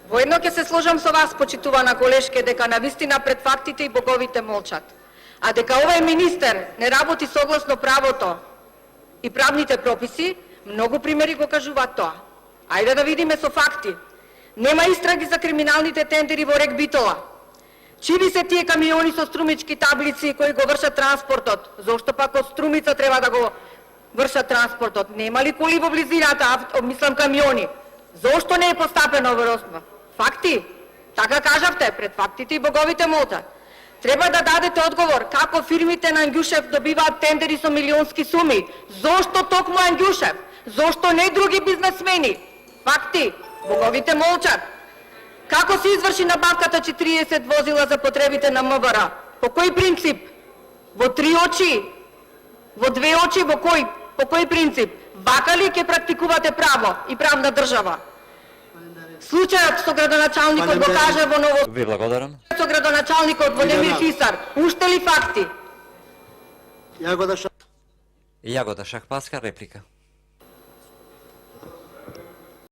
Воедно ќе се сложам со вас, почитувана колешке, дека навистина пред фактите и боговите молчат. А дека овој министер не работи согласно правото и правните прописи, многу примери го кажуваат тоа. Ајде да видиме со факти. Нема истраги за криминалните тендери во Рек Битола. Чиви се тие камиони со струмички таблици кои го вршат транспортот? Зошто пак од Струмица треба да го вршат транспортот? Нема ли коли во близината, мислам камиони? Зошто не е постапено врсна? Факти? Така кажавте, пред фактите и боговите молчат. Треба да дадете одговор како фирмите на Ангјушев добиваат тендери со милионски суми. Зошто токму Ангјушев? Зошто не други бизнесмени? Факти, боговите молчат. Како се изврши набавката 40 возила за потребите на МВР? По кој принцип? Во 3 очи? Во 2 очи? Во кој? По кој принцип? Вака ли ќе практикувате право и правна држава? Случајот со градоначалникот го каже во Ново... Ви благодарам. Со градоначалникот во Немир Хисар. Уште ли факти? Јагода Шахпаска, реплика.